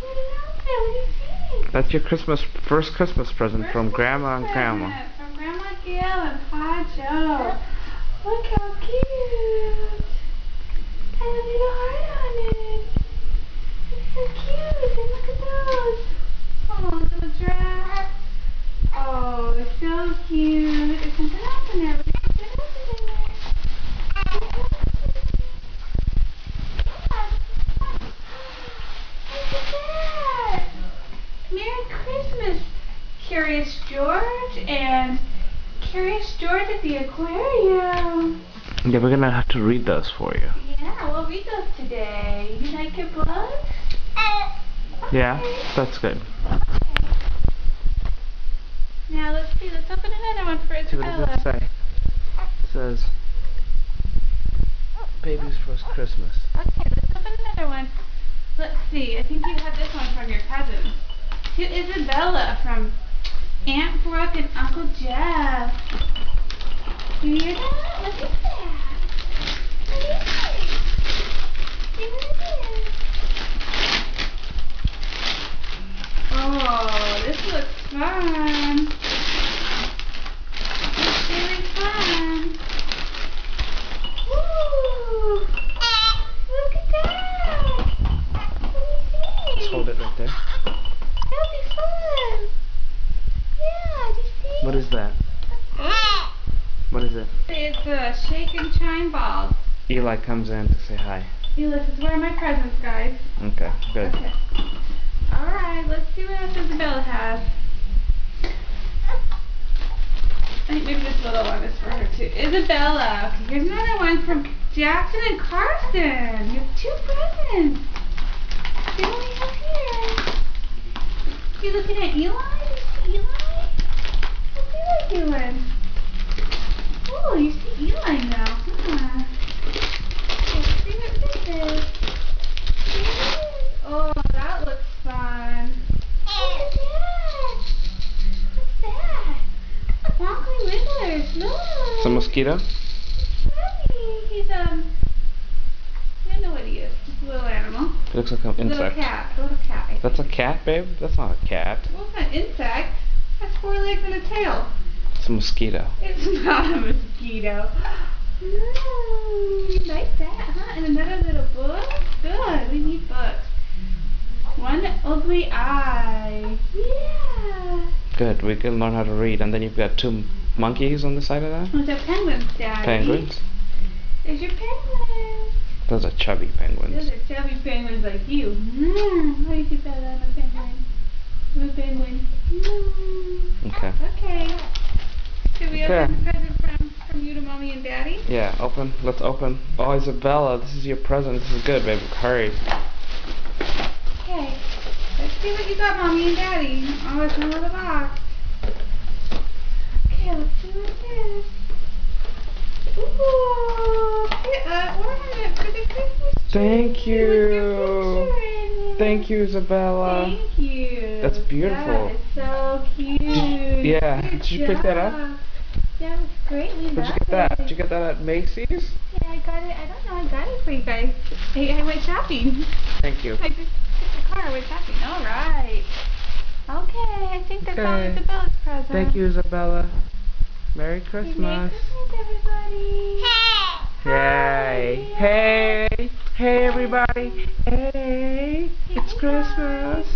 What did I open? What do you think? That's your first Christmas present from Grandma and Grandma. From Grandma Gail and Pa Joe. Look how cute. Has a little heart on it. It's so cute. And look at those. Oh, little dress. Oh, so cute. There's something else in there. What is it in there? Look at that. Merry Christmas, Curious George and Curious George at the aquarium. Yeah, we're gonna have to read those for you. Yeah, we'll read those today. You like your books? Yeah, that's good. Now let's see, let's open another one for See, what Isabella. does it say? It says, Baby's First Christmas. Okay, let's open another one. Let's see, I think you have this one from your cousins. To Isabella from Aunt Brooke and Uncle Jeff. You hear that? Look at that. What is it? See what it is. Oh, this looks fun. It's very fun. Woo! Look at that. Let me see. Just hold it right there. That'll be fun. Yeah, do you see? What is that? What is it? It's a shake and chime ball. Eli comes in to say hi. This is one of my presents, guys. Okay, good. Okay. Alright, let's see what else Isabella has. I think maybe this little one is for her too. Isabella. Okay, here's another one from Jackson and Carson. You have two presents. See what we have here. You looking at Eli? Eli? What's Eli doing? Oh, you see Eli now. Huh. Let's see what this is. See what it is. Oh, that looks fun. Look at that. What's that? Wonkly Wigglers. Look. It's a mosquito? He's I don't know what he is. Just a little animal. It looks like an insect. A little cat. I think. That's a cat, babe? That's not a cat. Well, it's not an insect. It has 4 legs and a tail. It's a mosquito. It's not a mosquito. You like that, huh? And another little book? Good, we need books. One ugly eye. Yeah. Good, we can learn how to read. And then you've got 2 monkeys on the side of that? Those are penguins, Daddy. Penguins? There's your penguins. Those are chubby penguins. Those are chubby penguins like you. How do you feel about I'm a penguin? I'm a penguin. Okay. Okay. Should we Okay. open the present from you to Mommy and Daddy? Yeah, open. Let's open. Oh, Isabella, this is your present. This is good, babe. Hurry. Okay. Let's see what you got, Mommy and Daddy. Oh, it's in a little box. Okay, let's see what it is. Ooh, ornament for the Christmas tree. Thank you. With your picture in it. Thank you, Isabella. Thank you. That's beautiful. That is so cute. Yeah. Good Did you pick that up? job. Yeah, it was great. We Where'd you love get that? it. Did you get that at Macy's? Yeah, I got it. I don't know. I got it for you guys. I went shopping. Thank you. I just took the car. I went shopping. All right. Okay, I think that's all Okay. Isabella's present. Thank you, Isabella. Merry Merry Christmas. Christmas, everybody. Hey. Hey. Hey, everybody. Hey. It's Christmas.